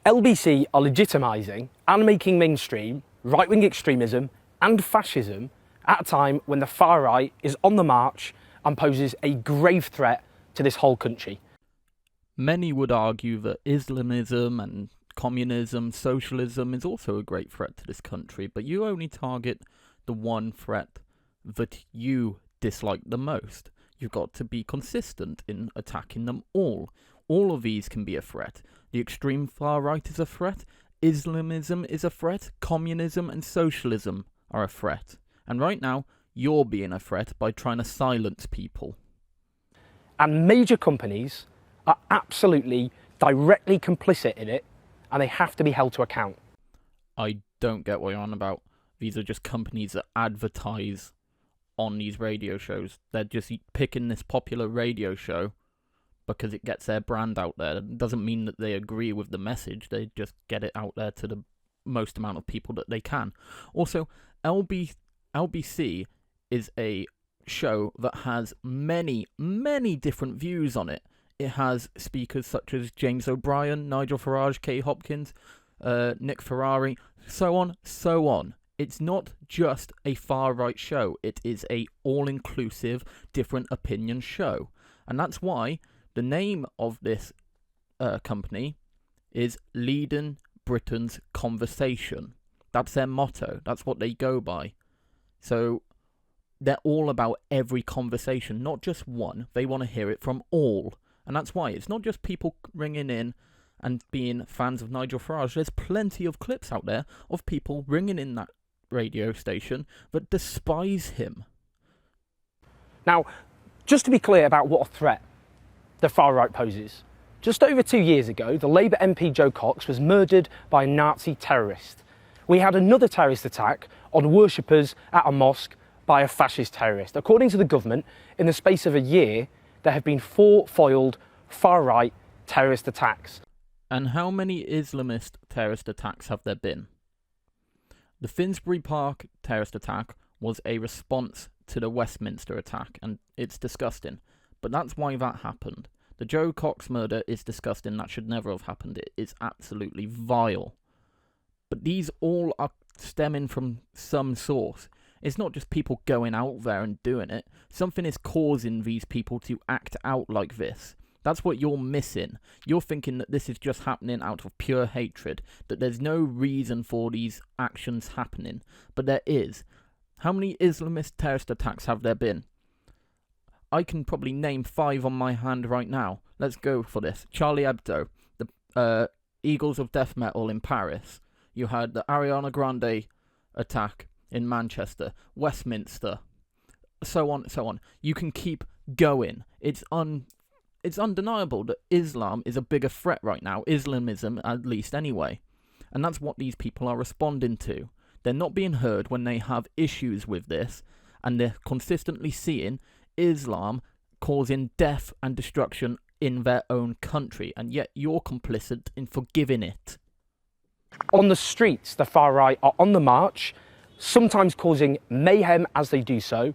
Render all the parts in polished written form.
LBC are legitimising and making mainstream right-wing extremism and fascism at a time when the far right is on the march and poses a grave threat to this whole country. Many would argue that Islamism and communism, socialism is also a great threat to this country, but you only target the one threat that you dislike the most. You've got to be consistent in attacking them all. All of these can be a threat. The extreme far right is a threat, Islamism is a threat, communism and socialism are a threat. And right now, you're being a threat by trying to silence people. And major companies are absolutely directly complicit in it, and they have to be held to account. I don't get what you're on about. These are just companies that advertise on these radio shows. They're just picking this popular radio show because it gets their brand out there. It doesn't mean that they agree with the message. They just get it out there to the most amount of people that they can. Also, LBC is a show that has many, many different views on it. It has speakers such as James O'Brien, Nigel Farage, Kay Hopkins, Nick Ferrari, so on, so on. It's not just a far-right show. It is a all-inclusive, different opinion show. And that's why the name of this company is Leading Britain's Conversation. That's their motto. That's what they go by. So they're all about every conversation, not just one. They want to hear it from all. And that's why it's not just people ringing in and being fans of Nigel Farage. There's plenty of clips out there of people ringing in that radio station that despise him. Now, just to be clear about what a threat the far right poses, just over 2 years ago, the Labour MP Joe Cox was murdered by a Nazi terrorist. We had another terrorist attack on worshippers at a mosque by a fascist terrorist. According to the government, in the space of a year, there have been 4 foiled far-right terrorist attacks. And how many Islamist terrorist attacks have there been? The Finsbury Park terrorist attack was a response to the Westminster attack, and it's disgusting. But that's why that happened. The Joe Cox murder is disgusting. That should never have happened. It is absolutely vile. But these all are stemming from some source. It's not just people going out there and doing it. Something is causing these people to act out like this. That's what you're missing. You're thinking that this is just happening out of pure hatred, that there's no reason for these actions happening. But there is. How many Islamist terrorist attacks have there been? I can probably name 5 on my hand right now. Let's go for this. Charlie Hebdo, the Eagles of Death Metal in Paris. You had the Ariana Grande attack in Manchester, Westminster, so on, so on. You can keep going. It's undeniable that Islam is a bigger threat right now, Islamism at least anyway. And that's what these people are responding to. They're not being heard when they have issues with this, and they're consistently seeing Islam causing death and destruction in their own country, and yet you're complicit in forgiving it. On the streets, the far right are on the march, sometimes causing mayhem as they do so.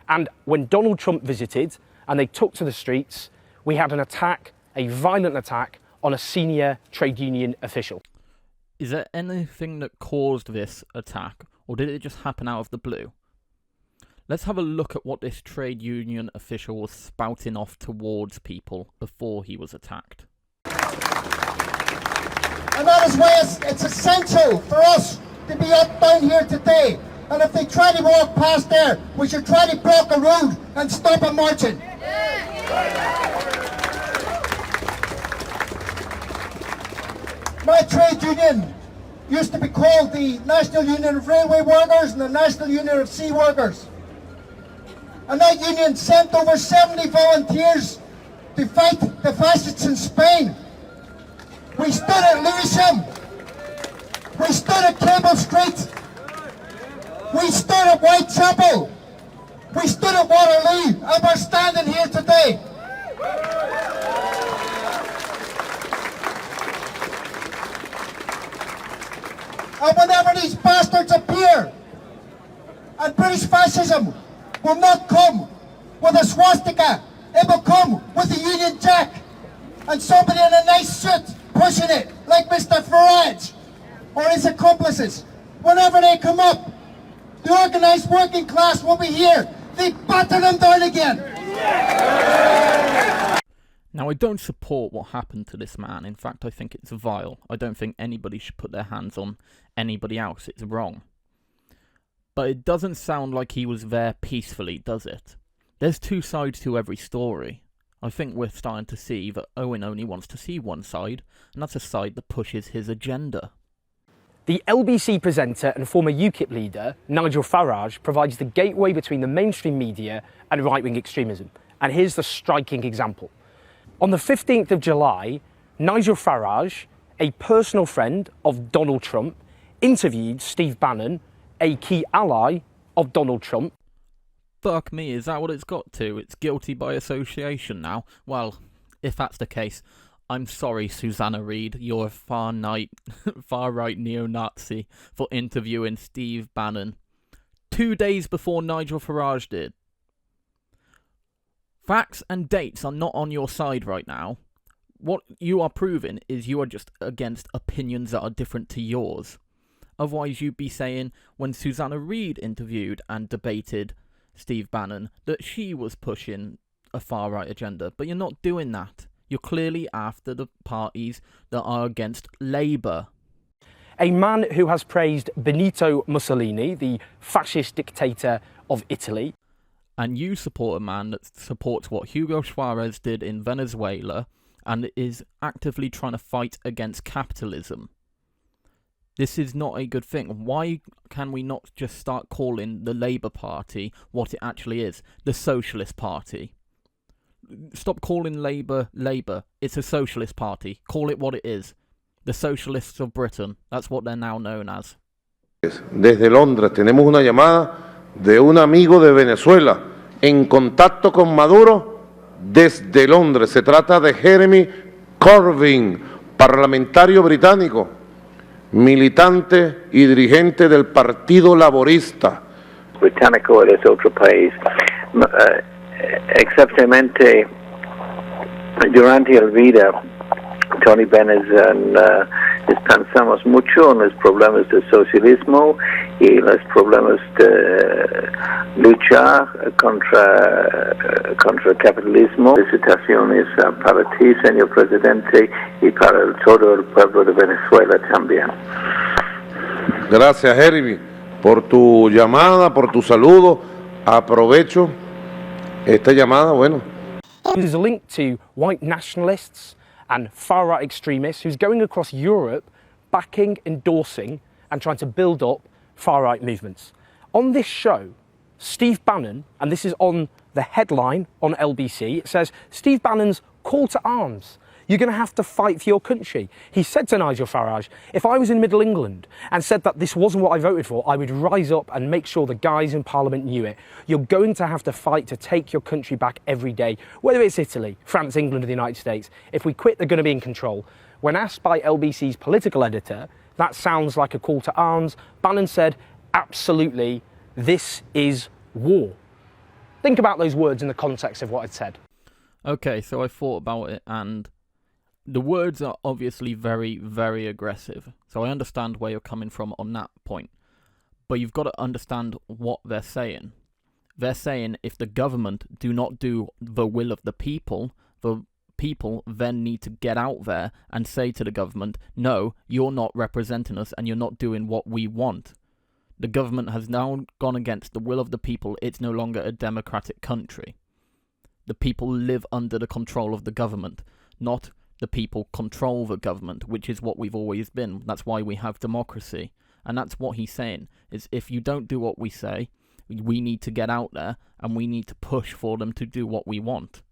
And when Donald Trump visited and they took to the streets, we had an attack, a violent attack, on a senior trade union official. Is there anything that caused this attack, or did it just happen out of the blue? Let's have a look at what this trade union official was spouting off towards people before he was attacked. And that is why it's essential for us to be up down here today. And if they try to walk past there, we should try to block a road and stop them marching. My trade union used to be called the National Union of Railway Workers and the National Union of Sea Workers. And that union sent over 70 volunteers to fight the fascists in Spain. We stood at Lewisham. We stood at Cable Street. We stood at Whitechapel. We stood at Waterloo, and we're standing here today. And whenever these bastards appear, and British fascism will not come with a swastika, it will come with a Union Jack and somebody in a nice suit pushing it, like Mr Farage or his accomplices. Whenever they come up, the organised working class will be here. They batter them down again. Now, I don't support what happened to this man. In fact, I think it's vile. I don't think anybody should put their hands on anybody else. It's wrong. But it doesn't sound like he was there peacefully, does it? There's two sides to every story. I think we're starting to see that Owen only wants to see one side, and that's a side that pushes his agenda. The LBC presenter and former UKIP leader, Nigel Farage, provides the gateway between the mainstream media and right-wing extremism. And here's the striking example. On the 15th of July, Nigel Farage, a personal friend of Donald Trump, interviewed Steve Bannon, a key ally of Donald Trump. Fuck me, is that what it's got to? It's guilty by association now? Well, if that's the case, I'm sorry, Susanna Reid, you're a far-right neo-Nazi for interviewing Steve Bannon 2 days before Nigel Farage did. Facts and dates are not on your side right now. What you are proving is you are just against opinions that are different to yours. Otherwise, you'd be saying when Susanna Reid interviewed and debated Steve Bannon that she was pushing a far-right agenda. But you're not doing that. You're clearly after the parties that are against Labour. A man who has praised Benito Mussolini, the fascist dictator of Italy. And you support a man that supports what Hugo Chavez did in Venezuela and is actively trying to fight against capitalism. This is not a good thing. Why can we not just start calling the Labour Party what it actually is? The Socialist Party. Stop calling Labour Labour. It's a Socialist Party. Call it what it is. The Socialists of Britain. That's what they're now known as. Desde Londres tenemos una llamada de un amigo de Venezuela en contacto con Maduro desde Londres. Se trata de Jeremy Corbyn, parlamentario británico, militante y dirigente del Partido Laborista. Británico es otro país. Exactamente durante el vida, Tony Benn pensamos mucho en los problemas del socialismo y los problemas de luchar contra el capitalismo. Felicitaciones para ti, señor presidente, y para todo el pueblo de Venezuela también. Gracias, Jeremy, por tu llamada, por tu saludo. Aprovecho esta llamada, bueno. There's a link to white nationalists and far-right extremists who's going across Europe backing, endorsing and trying to build up far-right movements. On this show, Steve Bannon, and this is on the headline on LBC, it says, Steve Bannon's call to arms. You're going to have to fight for your country. He said to Nigel Farage, if I was in Middle England and said that this wasn't what I voted for, I would rise up and make sure the guys in Parliament knew it. You're going to have to fight to take your country back every day, whether it's Italy, France, England or the United States. If we quit, they're going to be in control. When asked by LBC's political editor, that sounds like a call to arms, Bannon said, absolutely, this is war. Think about those words in the context of what I'd said. Okay, so I thought about it, and the words are obviously very, very aggressive. So I understand where you're coming from on that point. But you've got to understand what they're saying. They're saying if the government do not do the will of the people then need to get out there and say to the government, no, you're not representing us and you're not doing what we want. The government has now gone against the will of the people. It's no longer a democratic country. The people live under the control of the government, not the people control the government, which is what we've always been. That's why we have democracy. And that's what he's saying, is if you don't do what we say, we need to get out there and we need to push for them to do what we want.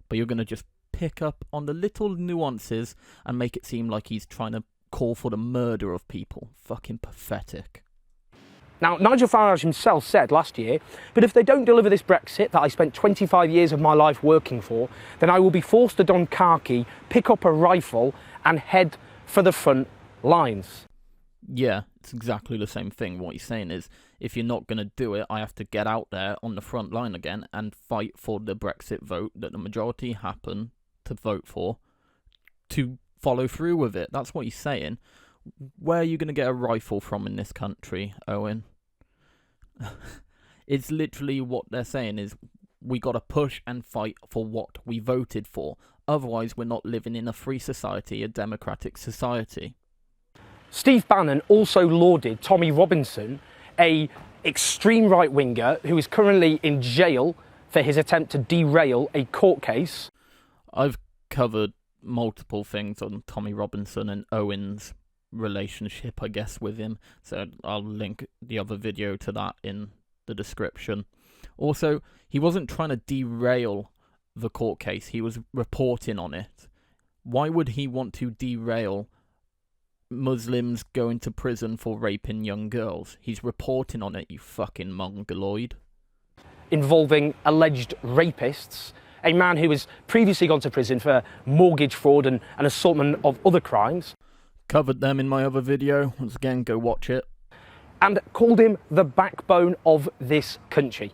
But you're going to just pick up on the little nuances and make it seem like he's trying to call for the murder of people. Fucking pathetic. Now, Nigel Farage himself said last year, but if they don't deliver this Brexit that I spent 25 years of my life working for, then I will be forced to don khaki, pick up a rifle and head for the front lines. Yeah, it's exactly the same thing. What he's saying is, if you're not going to do it, I have to get out there on the front line again and fight for the Brexit vote that the majority happen to vote for, to follow through with it. That's what he's saying. Where are you going to get a rifle from in this country, Owen? It's literally what they're saying is we got to push and fight for what we voted for. Otherwise, we're not living in a free society, a democratic society. Steve Bannon also lauded Tommy Robinson, a extreme right-winger who is currently in jail for his attempt to derail a court case. I've covered multiple things on Tommy Robinson and Owen's relationship, I guess, with him, so I'll link the other video to that in the description. Also, he wasn't trying to derail the court case, he was reporting on it. Why would he want to derail Muslims going to prison for raping young girls? He's reporting on it, you fucking mongoloid. Involving alleged rapists, a man who has previously gone to prison for mortgage fraud and an assortment of other crimes. Covered them in my other video, once again, go watch it. And called him the backbone of this country.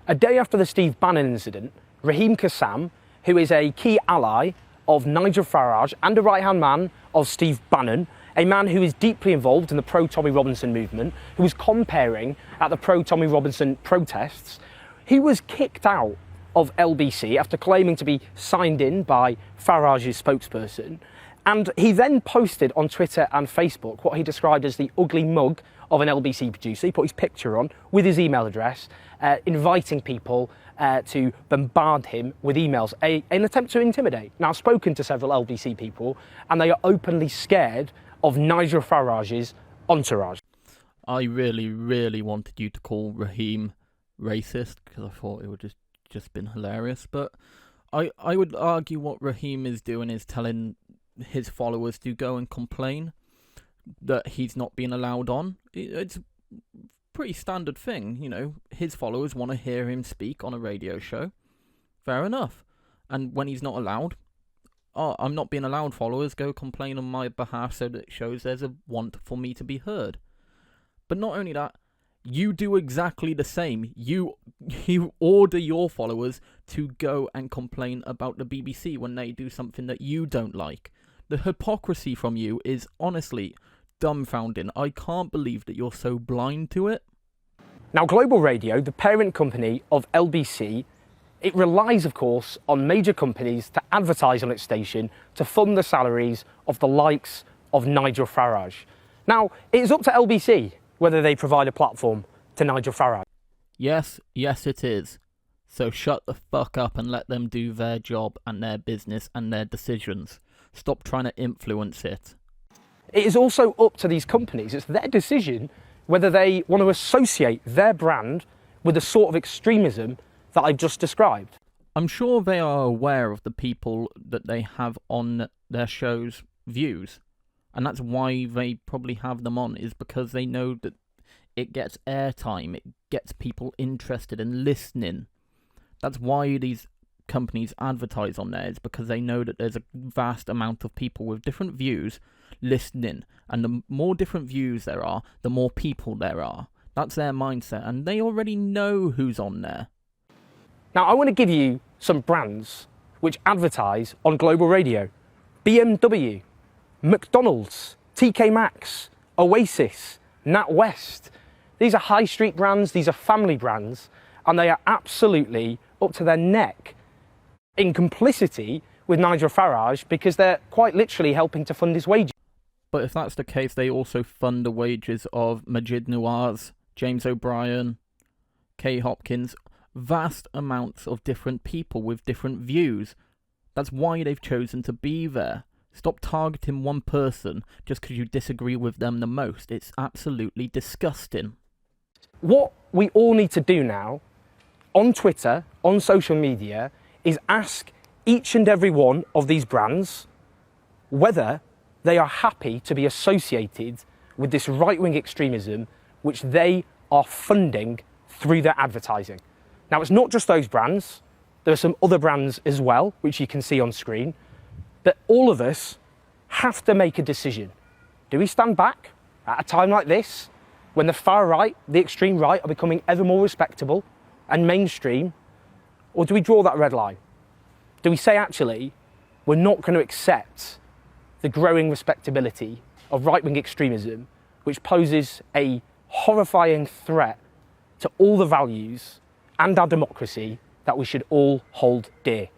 A day after the Steve Bannon incident, Raheem Kassam, who is a key ally of Nigel Farage and a right-hand man of Steve Bannon, a man who is deeply involved in the pro-Tommy Robinson movement, who was comparing at the pro-Tommy Robinson protests, he was kicked out of LBC after claiming to be signed in by Farage's spokesperson. And he then posted on Twitter and Facebook what he described as the ugly mug of an LBC producer. He put his picture on with his email address, inviting people to bombard him with emails, an attempt to intimidate. Now, I've spoken to several LBC people, and they are openly scared of Nigel Farage's entourage. I really, really wanted you to call Raheem racist, because I thought it would just been hilarious, but I would argue what Raheem is doing is telling his followers to go and complain that he's not being allowed on. It's a pretty standard thing, you know. His followers want to hear him speak on a radio show. Fair enough. And when he's not allowed, I'm not being allowed, followers, go complain on my behalf so that it shows there's a want for me to be heard. But not only that, you do exactly the same. You order your followers to go and complain about the BBC when they do something that you don't like. The hypocrisy from you is honestly dumbfounding. I can't believe that you're so blind to it. Now, Global Radio, the parent company of LBC, it relies, of course, on major companies to advertise on its station to fund the salaries of the likes of Nigel Farage. Now, it is up to LBC whether they provide a platform to Nigel Farage. Yes, it is. So shut the fuck up and let them do their job and their business and their decisions. Stop trying to influence it. It is also up to these companies. It's their decision whether they want to associate their brand with the sort of extremism that I just described. I'm sure they are aware of the people that they have on their show's views. And that's why they probably have them on, is because they know that it gets airtime, it gets people interested in listening. That's why these companies advertise on there, is because they know that there's a vast amount of people with different views listening. And the more different views there are, the more people there are. That's their mindset, and they already know who's on there. Now, I want to give you some brands which advertise on Global Radio. BMW, McDonald's, TK Maxx, Oasis, NatWest. These are high street brands, these are family brands, and they are absolutely up to their neck in complicity with Nigel Farage because they're quite literally helping to fund his wages. But if that's the case, they also fund the wages of Majid Nawaz, James O'Brien, Kay Hopkins, vast amounts of different people with different views. That's why they've chosen to be there. Stop targeting one person just because you disagree with them the most. It's absolutely disgusting. What we all need to do now, on Twitter, on social media, is ask each and every one of these brands whether they are happy to be associated with this right-wing extremism which they are funding through their advertising. Now, it's not just those brands. There are some other brands as well, which you can see on screen. But all of us have to make a decision. Do we stand back at a time like this, when the far right, the extreme right, are becoming ever more respectable and mainstream? Or do we draw that red line? Do we say, actually, we're not going to accept the growing respectability of right-wing extremism, which poses a horrifying threat to all the values and our democracy that we should all hold dear.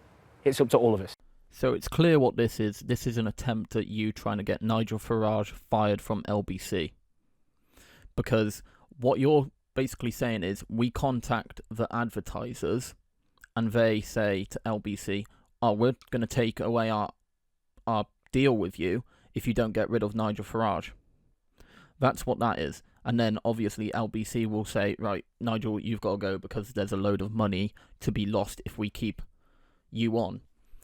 It's up to all of us. So it's clear what this is. This is an attempt at you trying to get Nigel Farage fired from LBC. Because what you're basically saying is, we contact the advertisers and they say to LBC, oh, we're going to take away our deal with you if you don't get rid of Nigel Farage. That's what that is. And then obviously LBC will say, right, Nigel, you've got to go because there's a load of money to be lost if we keep you on.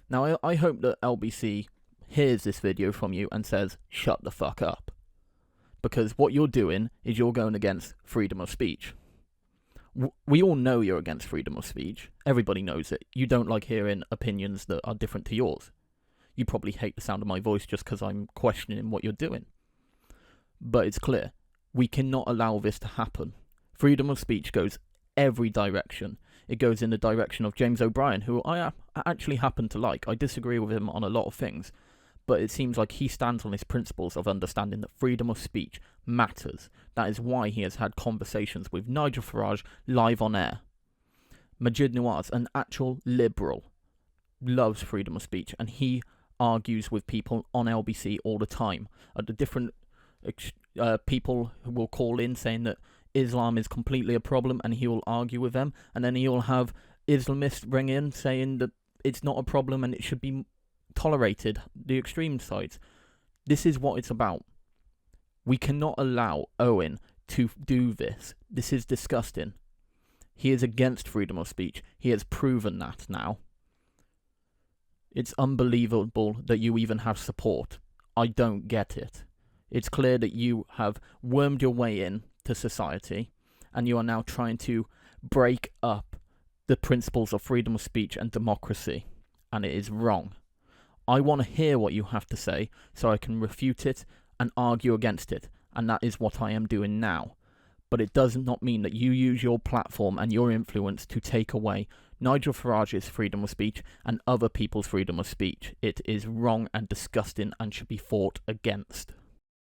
Now, I hope that LBC hears this video from you and says, shut the fuck up. Because what you're doing is you're going against freedom of speech. We all know you're against freedom of speech. Everybody knows it. You don't like hearing opinions that are different to yours. You probably hate the sound of my voice just because I'm questioning what you're doing. But it's clear. We cannot allow this to happen. Freedom of speech goes every direction. It goes in the direction of James O'Brien, who I actually happen to like. I disagree with him on a lot of things, but it seems like he stands on his principles of understanding that freedom of speech matters. That is why he has had conversations with Nigel Farage live on air. Majid Nawaz, an actual liberal, loves freedom of speech, and he argues with people on LBC all the time. The different people who will call in saying that Islam is completely a problem, and he will argue with them, and then he'll have Islamists ring in saying that it's not a problem and it should be tolerated, the extreme sides. This is what it's about. We cannot allow Owen to do this. This is disgusting. He is against freedom of speech. He has proven that now. It's unbelievable that you even have support. I don't get it. It's clear that you have wormed your way in to society, and you are now trying to break up the principles of freedom of speech and democracy, and it is wrong. I want to hear what you have to say so I can refute it and argue against it, and that is what I am doing now. But it does not mean that you use your platform and your influence to take away Nigel Farage's freedom of speech and other people's freedom of speech. It is wrong and disgusting and should be fought against.